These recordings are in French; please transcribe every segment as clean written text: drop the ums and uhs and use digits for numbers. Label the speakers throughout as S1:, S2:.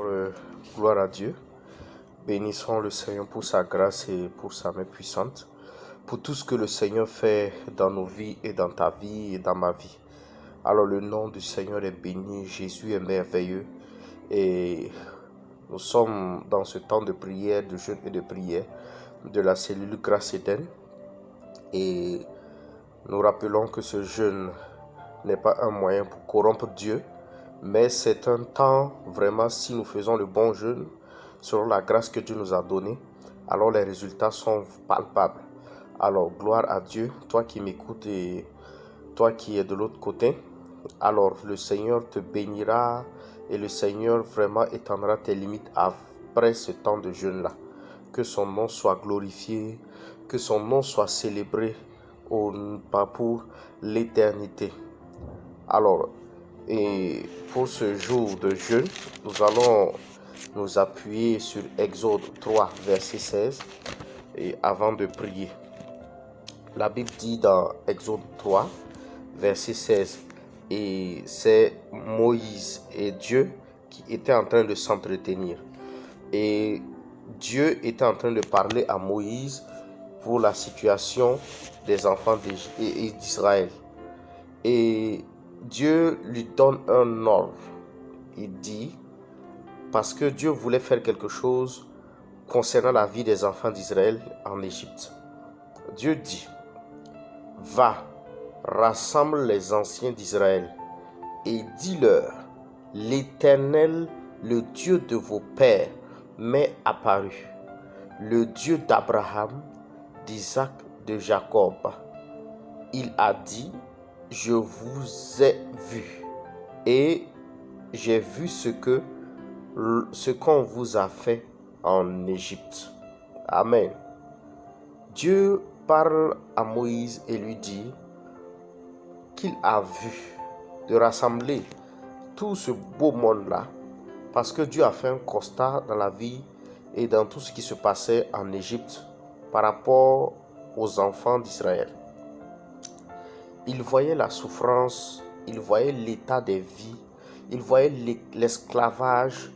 S1: Euh, Gloire à Dieu. Bénissons le Seigneur pour sa grâce et pour sa main puissante, pour tout ce que le Seigneur fait dans nos vies et dans ta vie et dans ma vie. Alors le nom du Seigneur est béni, Jésus est merveilleux et nous sommes dans ce temps de prière, de jeûne et de prière de la cellule Grâce Éden et nous rappelons que ce jeûne n'est pas un moyen pour corrompre Dieu, mais c'est un temps vraiment, si nous faisons le bon jeûne, selon la grâce que Dieu nous a donnée, alors les résultats sont palpables. Alors, gloire à Dieu, toi qui m'écoutes et toi qui es de l'autre côté, alors le Seigneur te bénira et le Seigneur vraiment étendra tes limites après ce temps de jeûne-là. Que son nom soit glorifié, que son nom soit célébré pour l'éternité. Alors, et pour ce jour de jeûne, nous allons nous appuyer sur Exode 3, verset 16, et avant de prier. La Bible dit dans Exode 3, verset 16, et c'est Moïse et Dieu qui étaient en train de s'entretenir. Et Dieu était en train de parler à Moïse pour la situation des enfants d'Israël. Et Dieu lui donne un ordre. Il dit, parce que Dieu voulait faire quelque chose concernant la vie des enfants d'Israël en Égypte. Dieu dit, va, rassemble les anciens d'Israël et dis-leur, l'Éternel, le Dieu de vos pères, m'est apparu, le Dieu d'Abraham, d'Isaac, de Jacob. Il a dit, je vous ai vu et j'ai vu ce qu'on vous a fait en Égypte. Amen. Dieu parle à Moïse et lui dit qu'il a vu de rassembler tout ce beau monde-là parce que Dieu a fait un constat dans la vie et dans tout ce qui se passait en Égypte par rapport aux enfants d'Israël. Il voyait la souffrance, il voyait l'état des vies, il voyait l'esclavage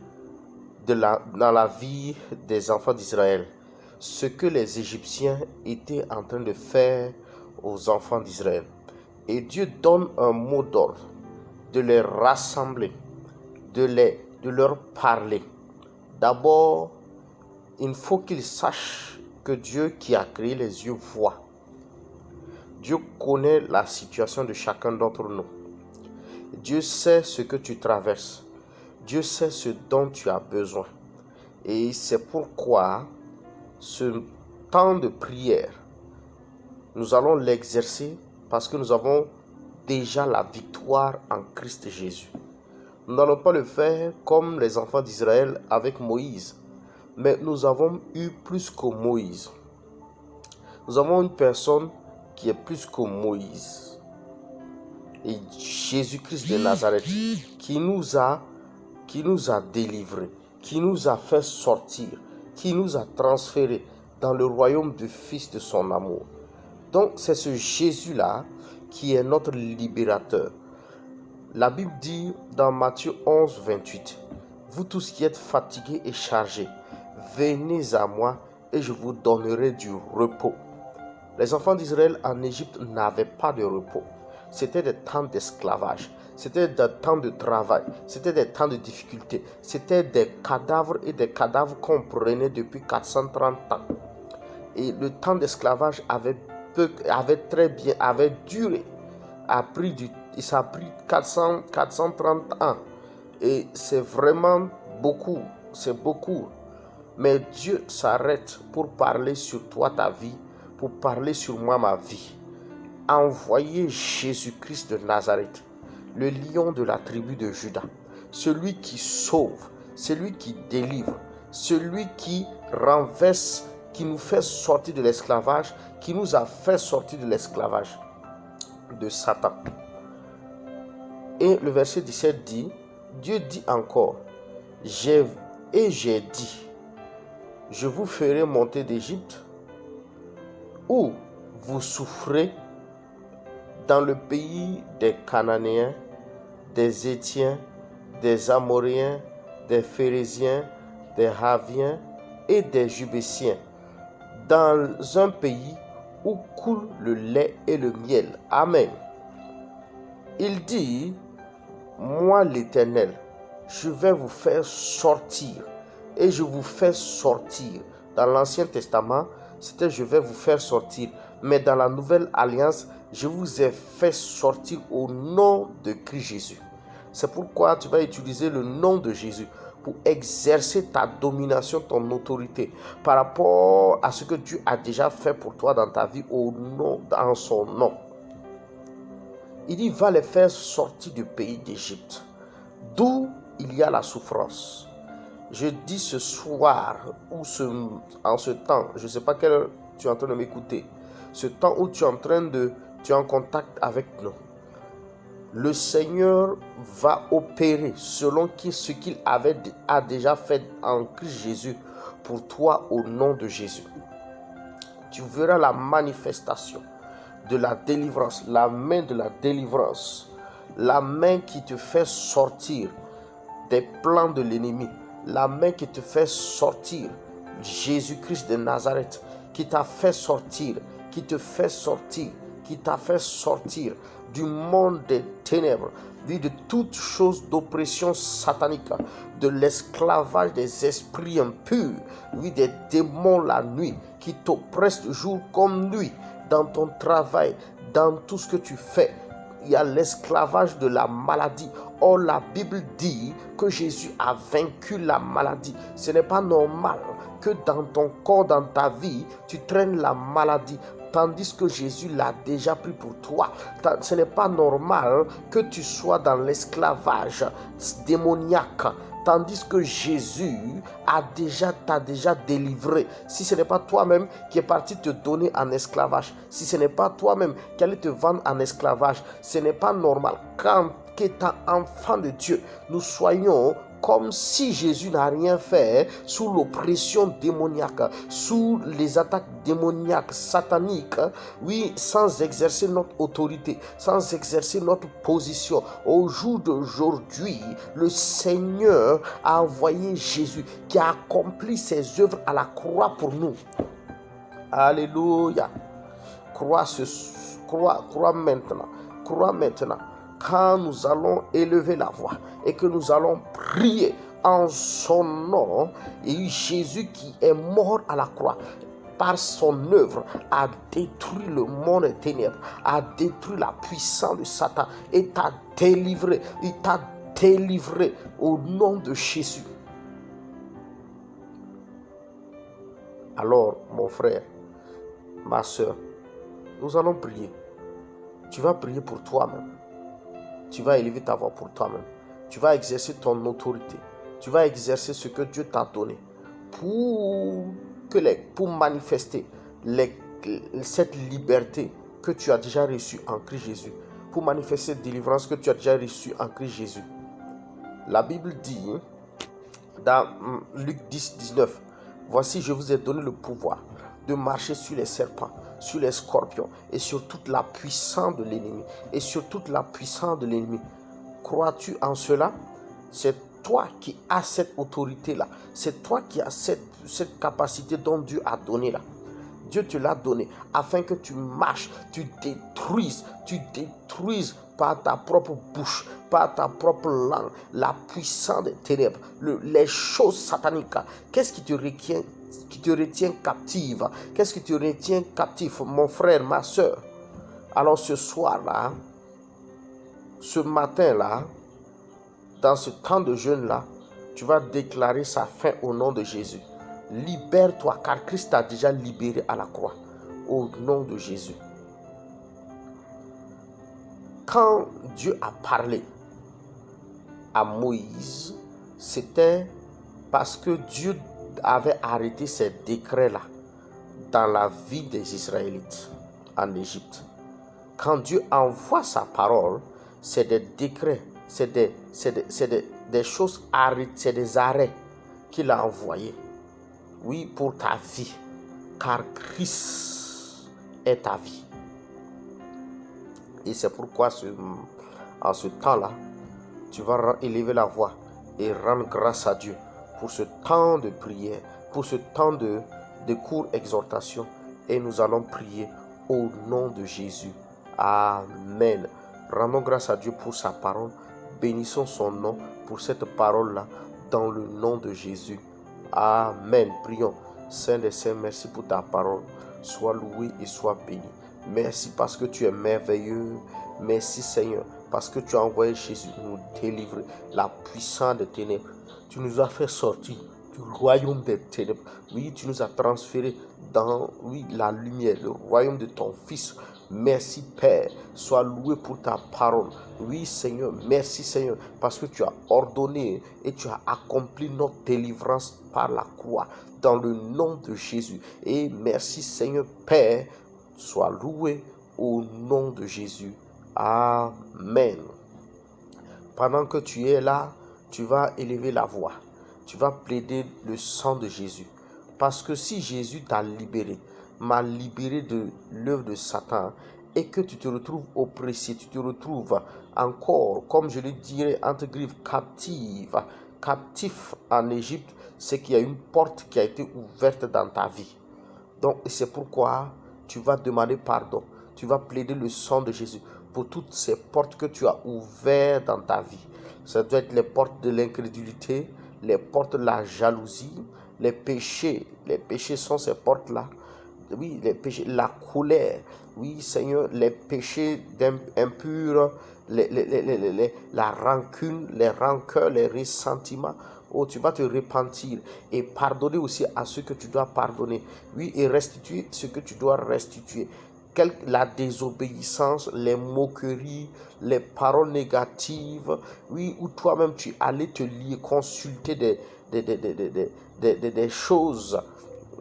S1: dans la vie des enfants d'Israël. Ce que les Égyptiens étaient en train de faire aux enfants d'Israël. Et Dieu donne un mot d'ordre, de les rassembler, de leur parler. D'abord, il faut qu'ils sachent que Dieu qui a créé les yeux voit. Dieu connaît la situation de chacun d'entre nous. Dieu sait ce que tu traverses. Dieu sait ce dont tu as besoin. Et c'est pourquoi ce temps de prière, nous allons l'exercer parce que nous avons déjà la victoire en Christ Jésus. Nous n'allons pas le faire comme les enfants d'Israël avec Moïse, mais nous avons eu plus que Moïse. Nous avons une personne qui est plus que Moïse. Et Jésus-Christ de Nazareth qui nous a délivrés, qui nous a fait sortir, qui nous a transférés dans le royaume du Fils de son amour. Donc c'est ce Jésus-là qui est notre libérateur. La Bible dit dans Matthieu 11, 28, « Vous tous qui êtes fatigués et chargés, venez à moi et je vous donnerai du repos. » Les enfants d'Israël en Égypte n'avaient pas de repos. C'était des temps d'esclavage, c'était des temps de travail, c'était des temps de difficulté, c'était des cadavres et des cadavres qu'on prenait depuis 430 ans. Et le temps d'esclavage avait duré, ça a pris 430 ans. Et c'est vraiment beaucoup, c'est beaucoup. Mais Dieu s'arrête pour parler sur toi, ta vie, pour parler sur moi, ma vie. Envoyez Jésus-Christ de Nazareth, le lion de la tribu de Juda, celui qui sauve, celui qui délivre, celui qui renverse, qui nous fait sortir de l'esclavage, qui nous a fait sortir de l'esclavage de Satan. Et le verset 17 dit, Dieu dit encore, j'ai dit, je vous ferai monter d'Égypte, où vous souffrez dans le pays des Cananéens, des Hétiens, des Amoréens, des Phérésiens, des Haviens et des Jubésiens, dans un pays où coule le lait et le miel. Amen. Il dit, moi l'Éternel, je vais vous faire sortir et je vous fais sortir. Dans l'Ancien Testament, c'était je vais vous faire sortir. Mais dans la Nouvelle Alliance, je vous ai fait sortir au nom de Christ Jésus. C'est pourquoi tu vas utiliser le nom de Jésus pour exercer ta domination, ton autorité par rapport à ce que Dieu a déjà fait pour toi dans ta vie dans son nom. Il dit, va les faire sortir du pays d'Égypte, d'où il y a la souffrance. Je dis ce soir, ou en ce temps, je ne sais pas quelle heure tu es en train de m'écouter, ce temps où tu es en contact avec nous. Le Seigneur va opérer selon ce qu'il a déjà fait en Christ Jésus pour toi au nom de Jésus. Tu verras la manifestation de la délivrance, la main de la délivrance, la main qui te fait sortir des plans de l'ennemi, la main qui te fait sortir, Jésus-Christ de Nazareth, qui t'a fait sortir, qui te fait sortir, qui t'a fait sortir du monde des ténèbres, de toute chose d'oppression satanique, de l'esclavage des esprits impurs, des démons la nuit, qui t'oppressent jour comme nuit, dans ton travail, dans tout ce que tu fais. Il y a l'esclavage de la maladie. Or, la Bible dit que Jésus a vaincu la maladie. Ce n'est pas normal que dans ton corps, dans ta vie, tu traînes la maladie, tandis que Jésus l'a déjà pris pour toi. Ce n'est pas normal que tu sois dans l'esclavage démoniaque, tandis que Jésus t'a déjà délivré. Si ce n'est pas toi-même qui est parti te donner en esclavage, si ce n'est pas toi-même qui allait te vendre en esclavage, ce n'est pas normal qu'étant enfant de Dieu, nous soyons comme si Jésus n'a rien fait sous l'oppression démoniaque, sous les attaques démoniaques, sataniques, sans exercer notre autorité, sans exercer notre position. Au jour d'aujourd'hui, le Seigneur a envoyé Jésus qui a accompli ses œuvres à la croix pour nous. Alléluia. Crois maintenant. Quand nous allons élever la voix et que nous allons prier en son nom, et Jésus qui est mort à la croix, par son œuvre, a détruit le monde des ténèbres, a détruit la puissance de Satan et t'a délivré. Il t'a délivré au nom de Jésus. Alors, mon frère, ma soeur, nous allons prier. Tu vas prier pour toi-même. Tu vas élever ta voix pour toi-même. Tu vas exercer ton autorité. Tu vas exercer ce que Dieu t'a donné pour manifester cette liberté que tu as déjà reçue en Christ Jésus. Pour manifester cette délivrance que tu as déjà reçue en Christ Jésus. La Bible dit dans Luc 10, 19, voici, je vous ai donné le pouvoir de marcher sur les serpents, sur les scorpions et sur toute la puissance de l'ennemi. Et sur toute la puissance de l'ennemi. Crois-tu en cela? C'est toi qui as cette autorité-là. C'est toi qui as cette capacité dont Dieu a donné là. Dieu te l'a donné afin que tu marches, tu détruises par ta propre bouche, par ta propre langue, la puissance des ténèbres, les choses sataniques. Qu'est-ce qui te retient captive? Qu'est-ce qui te retient captif, mon frère, ma soeur? Alors ce soir-là, ce matin-là, dans ce temps de jeûne-là, tu vas déclarer sa fin au nom de Jésus. Libère-toi, car Christ t'a déjà libéré à la croix, au nom de Jésus. Quand Dieu a parlé à Moïse, c'était parce que Dieu avait arrêté ces décrets-là dans la vie des Israélites en Égypte. Quand Dieu envoie sa parole, c'est des décrets, c'est des choses arrêtées, c'est des arrêts qu'il a envoyés. Oui, pour ta vie, car Christ est ta vie. Et c'est pourquoi en ce temps-là, tu vas élever la voix et rendre grâce à Dieu pour ce temps de prière, pour ce temps de courte exhortation. Et nous allons prier au nom de Jésus. Amen. Rendons grâce à Dieu pour sa parole. Bénissons son nom pour cette parole-là dans le nom de Jésus. Amen. Prions. Saint des Saints, merci pour ta parole. Sois loué et sois béni. Merci parce que tu es merveilleux. Merci Seigneur parce que tu as envoyé Jésus nous délivrer la puissance des ténèbres. Tu nous as fait sortir du royaume des ténèbres. Oui, tu nous as transférés dans la lumière, le royaume de ton Fils. Merci Père, sois loué pour ta parole. Oui Seigneur, merci Seigneur, parce que tu as ordonné et tu as accompli notre délivrance par la croix, dans le nom de Jésus. Et merci Seigneur Père, sois loué au nom de Jésus. Amen. Pendant que tu es là, tu vas élever la voix. Tu vas plaider le sang de Jésus. Parce que si Jésus t'a libéré, m'a libéré de l'œuvre de Satan, et que tu te retrouves oppressé, tu te retrouves encore, comme je le dirais, entre griffes, captif en Égypte, c'est qu'il y a une porte qui a été ouverte dans ta vie. Donc c'est pourquoi tu vas demander pardon. Tu vas plaider le sang de Jésus pour toutes ces portes que tu as ouvertes dans ta vie. Ça doit être les portes de l'incrédulité, les portes de la jalousie, les péchés. Les péchés sont ces portes-là. Oui, les péchés, la colère. Oui, Seigneur, les péchés impurs, la rancune, les rancœurs, les ressentiments. Oh, tu vas te repentir et pardonner aussi à ceux que tu dois pardonner. Oui, et restituer ce que tu dois restituer. La désobéissance, les moqueries, les paroles négatives, oui, où toi-même tu allais te lier, consulter des choses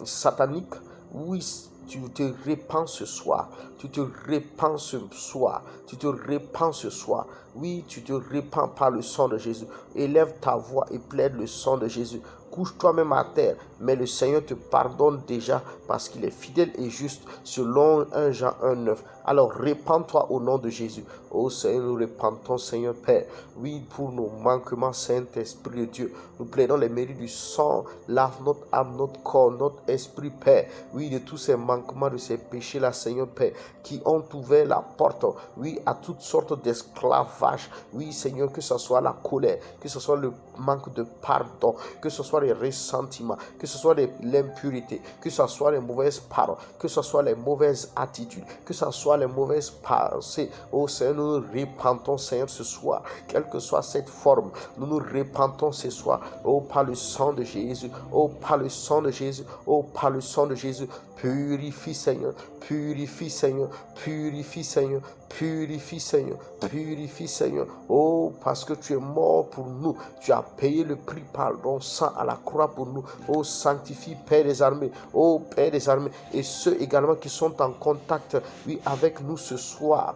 S1: sataniques, oui, tu te répands ce soir, tu te répands ce soir, tu te répands ce soir, oui, tu te répands par le sang de Jésus. Élève ta voix et plaide le sang de Jésus. Couche toi-même à terre, mais le Seigneur te pardonne déjà parce qu'il est fidèle et juste, selon 1 Jean 1,9. Alors répands-toi au nom de Jésus. Oh Seigneur, nous repentons, Seigneur Père. Oui, pour nos manquements, Saint-Esprit de Dieu. Nous plaidons les mérites du sang. Lave notre âme, notre corps, notre esprit, Père. Oui, de tous ces manquements, de ces péchés-là, Seigneur Père, qui ont ouvert la porte, oui, à toutes sortes d'esclavages. Oui, Seigneur, que ce soit la colère, que ce soit le manque de pardon, que ce soit les ressentiments, que ce soit l'impurité, que ce soit les mauvaises paroles, que ce soit les mauvaises attitudes, que ce soit les mauvaises pensées. Oh Seigneur, nous nous repentons, Seigneur, ce soir, quelle que soit cette forme, nous nous repentons ce soir. Oh, par le sang de Jésus, oh, par le sang de Jésus, oh, par le sang de Jésus. Purifie, Seigneur, purifie, Seigneur, purifie, Seigneur, purifie, Seigneur, purifie, Seigneur. Oh, parce que tu es mort pour nous, tu as payé le prix par ton sang à la croix pour nous. Oh, sanctifie, Père des armées, oh, Père des armées, et ceux également qui sont en contact, oui, avec nous ce soir.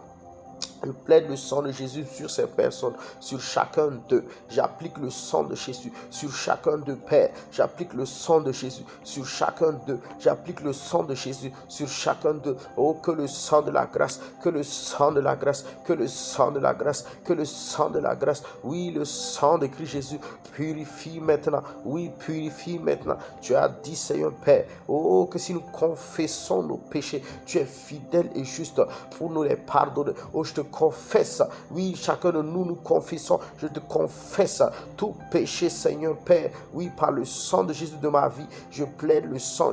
S1: Je plaide le sang de Jésus sur ces personnes, sur chacun d'eux. J'applique le sang de Jésus sur chacun d'eux, Père. J'applique le sang de Jésus sur chacun d'eux. J'applique le sang de Jésus sur chacun d'eux. Oh, que le sang de la grâce, que le sang de la grâce, que le sang de la grâce, que le sang de la grâce. Oui, le sang de Christ Jésus purifie maintenant. Oui, purifie maintenant. Tu as dit, Seigneur Père, oh, que si nous confessons nos péchés, tu es fidèle et juste pour nous les pardonner. Oh, je te confesse, oui, chacun de nous confessons, je te confesse tout péché, Seigneur Père, oui, par le sang de Jésus de ma vie, je plaide le sang,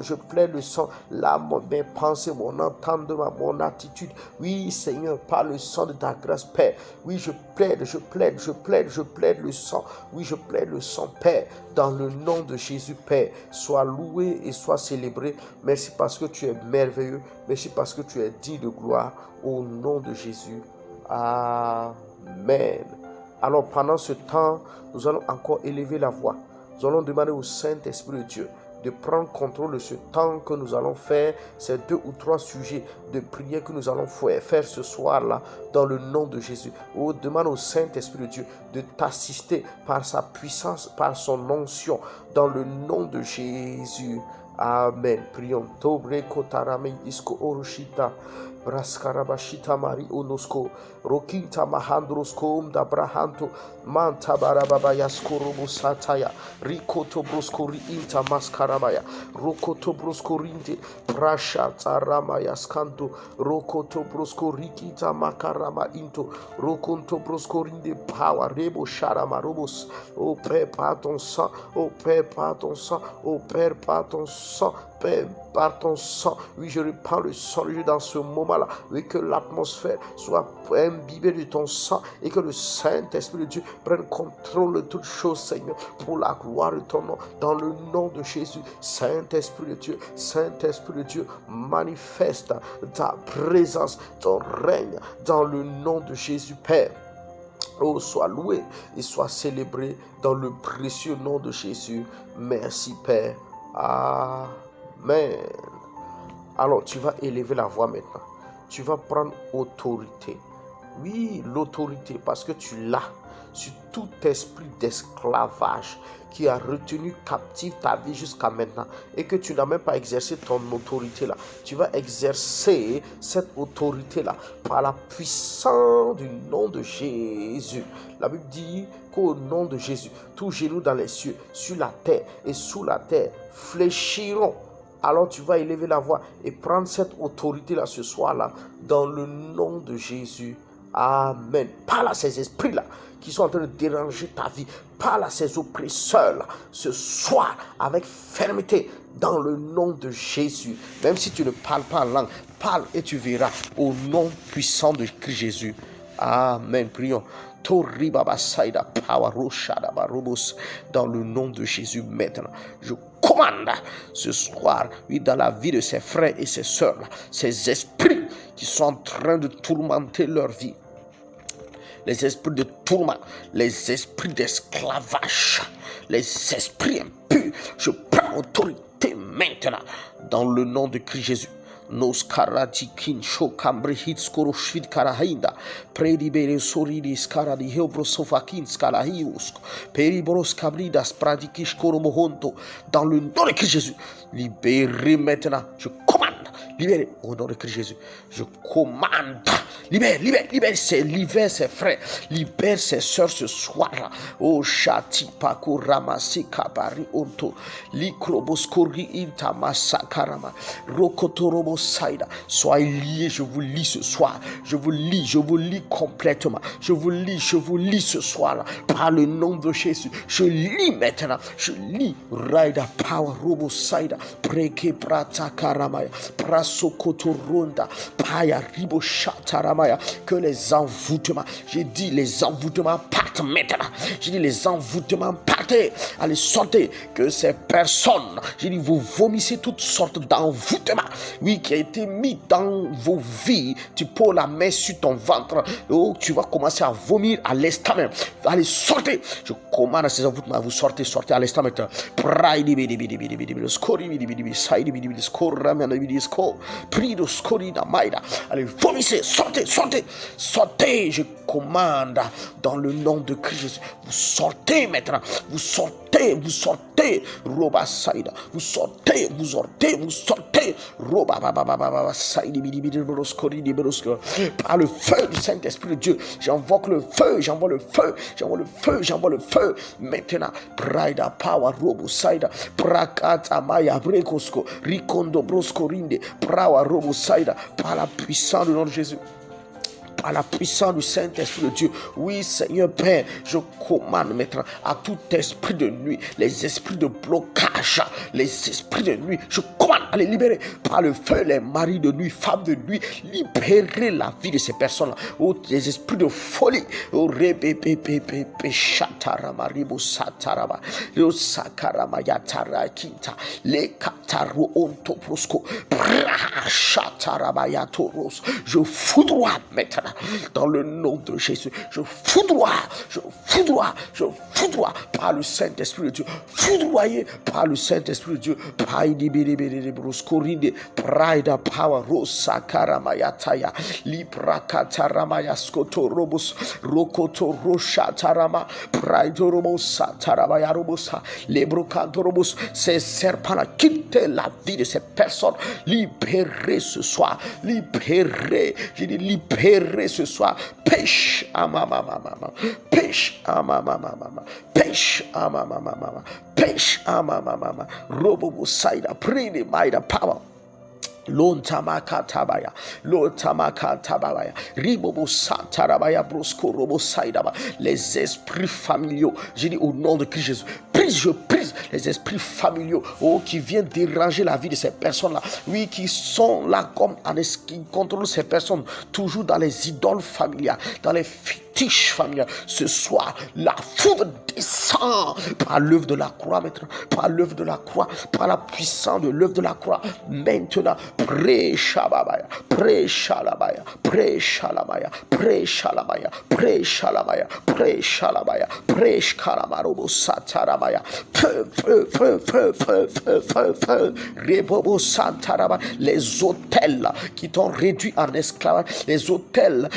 S1: là, mes pensées, mon entendement, mon attitude, oui, Seigneur, par le sang de ta grâce, Père, oui, je plaide le sang, oui, je plaide le sang, Père, dans le nom de Jésus, Père, sois loué et sois célébré, merci parce que tu es merveilleux, merci parce que tu es digne de gloire, au nom de Jésus. Amen. Alors pendant ce temps, nous allons encore élever la voix. Nous allons demander au Saint-Esprit de Dieu de prendre contrôle de ce temps que nous allons faire, ces 2 ou 3 sujets de prière que nous allons faire ce soir-là, dans le nom de Jésus. Oh, demande au Saint-Esprit de Dieu de t'assister par sa puissance, par son onction, dans le nom de Jésus. Amen. Prions. Tobre kotarame disco oroshita. Braskarabashita Mari Onosko, Rokinta Mahandrosko, Dabrahanto, Manta Barababa Yaskorobo Sataya, Rikoto Broskori Inta Maskarabaya, Rokoto Broskorinte, Prashata Ramaya Skanto, Rokoto Broskorikita Makarama Into, Rokonto Broskorinde Power, Rebo Sharama Robos, au Père par ton sang, au Père par ton sang, au Père par ton sang, Père par ton sang. Oui, je reprends le sang de Dieu dans ce moment-là. Oui, que l'atmosphère soit imbibée de ton sang et que le Saint-Esprit de Dieu prenne contrôle de toutes choses, Seigneur, pour la gloire de ton nom, dans le nom de Jésus. Saint-Esprit de Dieu, manifeste ta présence, ton règne, dans le nom de Jésus, Père. Oh, sois loué et sois célébré dans le précieux nom de Jésus. Merci, Père. Amen. Alors, tu vas élever la voix maintenant. Tu vas prendre autorité. Oui, l'autorité, parce que tu l'as sur tout esprit d'esclavage qui a retenu captive ta vie jusqu'à maintenant et que tu n'as même pas exercé ton autorité là. Tu vas exercer cette autorité là par la puissance du nom de Jésus. La Bible dit qu'au nom de Jésus, tous genoux dans les cieux, sur la terre et sous la terre fléchiront. Alors tu vas élever la voix et prendre cette autorité-là ce soir-là dans le nom de Jésus. Amen. Parle à ces esprits-là qui sont en train de déranger ta vie. Parle à ces oppresseurs-là ce soir avec fermeté dans le nom de Jésus. Même si tu ne parles pas en langue, parle et tu verras au nom puissant de Christ Jésus. Amen. Prions. Dans le nom de Jésus maintenant, je commande ce soir, oui, dans la vie de ses frères et ses sœurs, ces esprits qui sont en train de tourmenter leur vie, les esprits de tourment, les esprits d'esclavage, les esprits impurs, je prends autorité maintenant dans le nom de Christ Jésus. Nos karatikin shokambri hits koroshvid karahinda predibere soridis karadi hebrosofakins karahius periboros kabridas pradikish koromohonto dans le nom de Christ Jésus. Libérez maintenant, je commande, libérez au nom de Christ Jésus. Je commande, libère ses frères, libère ses soeurs ce soir. Oh chati pako ramasi kabari onto likroboskori intamasakarama rokotorobo saida. Soyez liés, je vous lis ce soir. Je vous lis complètement. Je vous lis ce soir là, par le nom de Jésus. Je lis maintenant. Je lis Raida Power Robo Saida Preke Prata Karamaya Prasokotoronda Paya Ribo Shataramaya. Que les envoûtements, j'ai dit les envoûtements partent maintenant. J'ai dit les envoûtements partez. Allez sortez. Que ces personnes, j'ai dit vous vomissez toutes sortes d'envoûtements. Oui, qui a été mis dans vos vies. Tu poses la main sur ton ventre. Oh, tu vas commencer à vomir à l'instant même. Allez sortez. Je commande à ces envoûtements. Vous sortez à l'instant maintenant. Allez, vomissez, sortez. Je commande dans le nom de Christ. Vous sortez maintenant. Vous sortez. Roba Saïda. Vous sortez. Roba Baba Saïdi. Par le feu du Saint-Esprit de Dieu. J'envoie le feu. Maintenant, Praida Power Robo Saïda. Prakata Maya Brekosko. Rikondo Brosko Rinde. Prawa Robo Saïda. Par la puissance du nom de Jésus. Par la puissance du Saint-Esprit de Dieu. Oui, Seigneur Père, je commande maintenant à tout esprit de nuit, les esprits de blocage, les esprits de nuit, je commande à les libérer par le feu, les maris de nuit, femmes de nuit, libérer la vie de ces personnes-là. Oh, les esprits de folie, oh, chataramaribo satarama, le sakarama yatara kinta, le kataro onto prosco, chatarama yatoros, je foudroie maintenant Dans le nom de Jésus, je foudroie par le Saint-Esprit de Dieu. Foudroyé par le Saint-Esprit de Dieu. Pride power rosa karamayataya librakataramaya skoto robos rokoto rosha tarama pride robosa taramaya robosa lebrokanto robos. Ces serpents-là, quittez la vie de ces personnes. Libérez ce soir. Libérez. J'ai dit libérez ce soir. Pêche à ma maman. Pêche à ma maman. Pêche à ma maman. Pêche à ma maman. Robo saida. Pray the power. Lontamakatabaya, Lontamakatabaya, Ribobo Santarabaya, Brosco, Robo Saidaba, les esprits familiaux, j'ai dit au nom de Christ Jésus, je prise les esprits familiaux, qui viennent déranger la vie de ces personnes-là, oui, qui sont là comme qui contrôlent ces personnes, toujours dans les idoles familiales, dans les fétiches familiales. Ce soir, la foudre descend par l'œuvre de la croix, maintenant, par l'œuvre de la croix, par la puissance de l'œuvre de la croix, maintenant. Pre-shalabaya, pre-shalabaya, pre-shalabaya, pre-shalabaya, pre-shalabaya, pre-shalabaya, pre-shalamarobo satarabaya, rebobo santarabaya. Les hôtels qui t'ont réduit en esclavage, les hôtels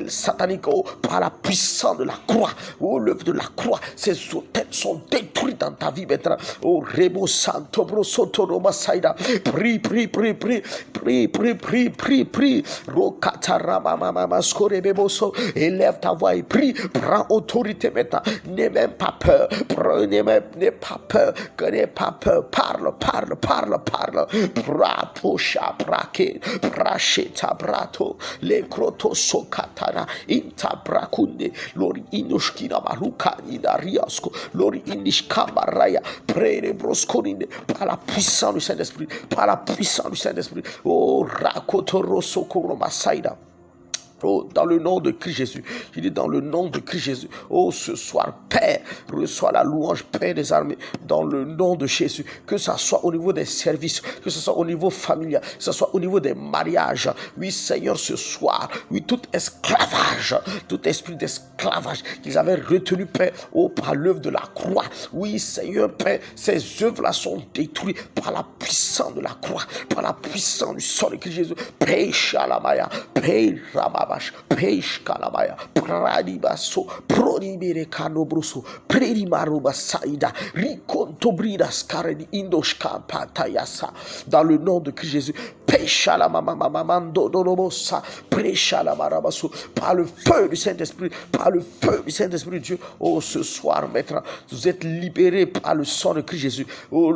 S1: sataniques, par la puissance de la croix, l'œuvre de la croix, ces hôtels sont détruits dans ta vie maintenant. Rebo santo brosoto roma saida, prie. Élève ta voix et prie. Prends autorité maintenant. N'aie même pas peur. N'aie pas peur. N'aie pas peur. Parle. Praposha brake. Pracheta brato. Le croto sokatana. Inta brakunde. Lori inoshkina maruka inariasko. Lori inishkamaraya. Prere broscorine. Par la puissance du Saint-Esprit. Par la puissance du Saint-Esprit. Rakotoro sokoro masaida. Dans le nom de Christ Jésus, je dis dans le nom de Christ Jésus, ce soir, Père, reçois la louange, Père des armées, dans le nom de Jésus, que ce soit au niveau des services, que ce soit au niveau familial, que ce soit au niveau des mariages, oui Seigneur, ce soir, oui tout esclavage, tout esprit d'esclavage qu'ils avaient retenu, Père, par l'œuvre de la croix, oui Seigneur, Père, ces œuvres-là sont détruites par la puissance de la croix, par la puissance du sang de Christ Jésus, Père Shalamaya, Père Ramaba, Peish Kalabaya, Pradibaso, Prodibere Canobruso, Predimaruba Saïda, Ricontobrida Scaredi Indoshka Patayasa, dans le nom de Christ Jésus, Peshala Mamamando Dolobosa, Preshala Marabaso, par le feu du Saint-Esprit, par le feu du Saint-Esprit de Dieu, ce soir, maître, vous êtes libérés par le sang de Christ Jésus,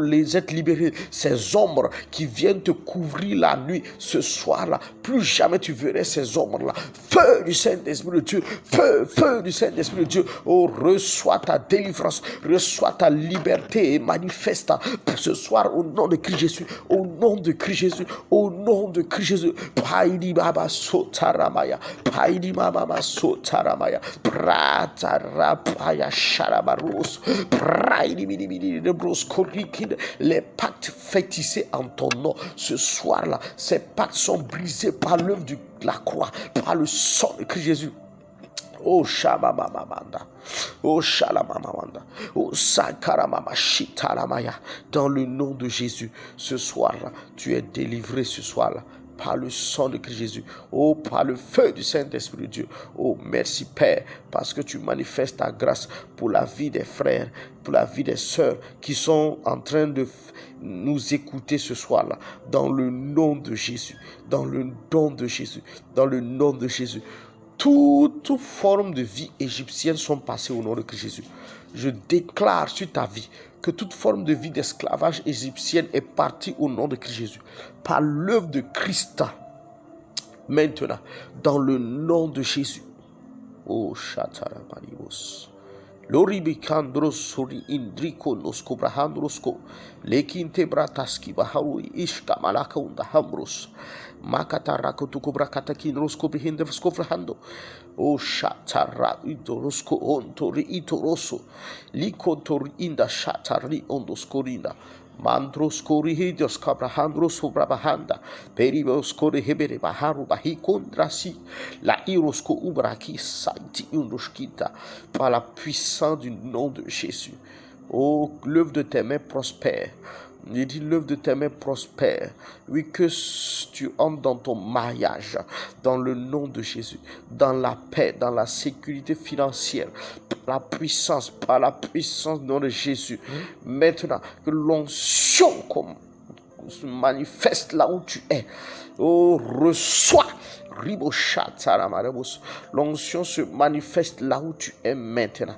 S1: les êtes libérés, ces ombres qui viennent te couvrir la nuit, ce soir-là, plus jamais tu verrais ces ombres-là. Feu du Saint-Esprit de Dieu, feu du Saint-Esprit de Dieu, reçois ta délivrance, reçois ta liberté et manifeste ce soir au nom de Christ Jésus, au nom de Christ Jésus, au nom de Christ Jésus. Paidi baba sotaramaya, paidi mama sotaramaya, pratarapaya sharabarus, praidi mini de broscorikid, les pactes faits tissés en ton nom ce soir-là, ces pactes sont brisés par l'œuvre de la croix, par le sang de Christ Jésus. Shamamamanda, Shalamamanda, Sakaramama Shitaramaya. Dans le nom de Jésus, ce soir-là, tu es délivré ce soir-là. Par le sang de Christ Jésus, par le feu du Saint-Esprit de Dieu. Merci Père, parce que tu manifestes ta grâce pour la vie des frères, pour la vie des sœurs qui sont en train de nous écouter ce soir-là. Dans le nom de Jésus, dans le nom de Jésus, dans le nom de Jésus. Toute forme de vie égyptienne sont passées au nom de Christ Jésus. Je déclare sur ta vie que toute forme de vie d'esclavage égyptienne est partie au nom de Christ Jésus. Par l'œuvre de Christ. Maintenant, dans le nom de Jésus. Shatarabaribos. Loribikandros sori indriko nosko brahandrosko. Lekinte brataski baharu ishka malaka unda hambros. Makatarako tukubrakata kinrosko brihindevsko frahando. Shatara idorosko ontori itoroso. Likontori inda shatari ondoskorinda. Mandros corrigidos cabrahandros sobrabahanda. Peribos corrihebere baharu bahikondrasi. La irosko ubraki saiti undoshkita. Par la puissance du nom de Jésus. Oh, l'œuvre de tes mains prospère. Il dit l'œuvre de tes mains prospère. Oui, que tu entres dans ton mariage, dans le nom de Jésus, dans la paix, dans la sécurité financière, par la puissance du nom de Jésus. Maintenant, que l'onction se manifeste là où tu es. Oh, reçois. L'onction se manifeste là où tu es maintenant.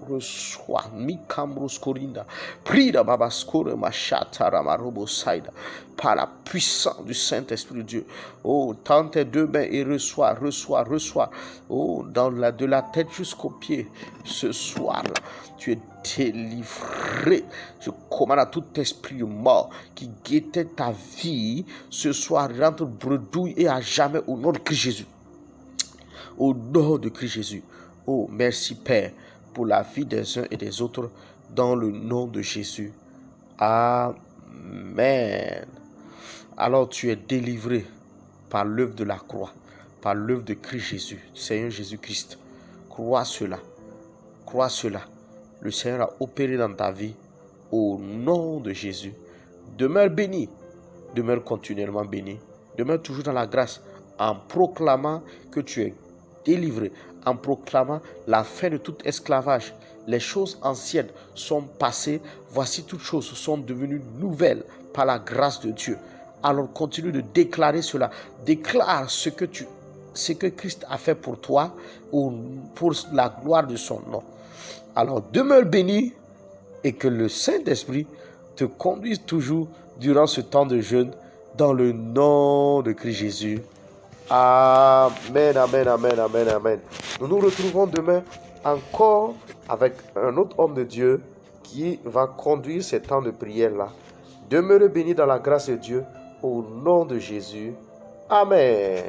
S1: Reçois Mikambros Corinda, Prida Babaskore Machata Ramarobo Saida, par la puissance du Saint-Esprit de Dieu. Oh, tends tes deux mains et reçois. Oh, de la tête jusqu'aux pieds, ce soir-là, tu es délivré. Je commande à tout esprit mort qui guettait ta vie, ce soir, rentre bredouille et à jamais au nom de Christ Jésus. Au nom de Christ Jésus. Oh, merci Père, pour la vie des uns et des autres, dans le nom de Jésus. Amen. Alors tu es délivré par l'œuvre de la croix, par l'œuvre de Christ Jésus, Seigneur Jésus-Christ. Crois cela. Le Seigneur a opéré dans ta vie au nom de Jésus. Demeure béni, demeure continuellement béni, demeure toujours dans la grâce en proclamant que tu es délivré, en proclamant la fin de tout esclavage. Les choses anciennes sont passées, voici toutes choses sont devenues nouvelles par la grâce de Dieu. Alors continue de déclarer cela. Déclare ce que Christ a fait pour toi ou pour la gloire de son nom. Alors demeure béni et que le Saint-Esprit te conduise toujours durant ce temps de jeûne dans le nom de Christ Jésus. Amen, amen, amen, amen, amen. Nous nous retrouvons demain encore avec un autre homme de Dieu qui va conduire ces temps de prière-là. Demeurez bénis dans la grâce de Dieu au nom de Jésus. Amen.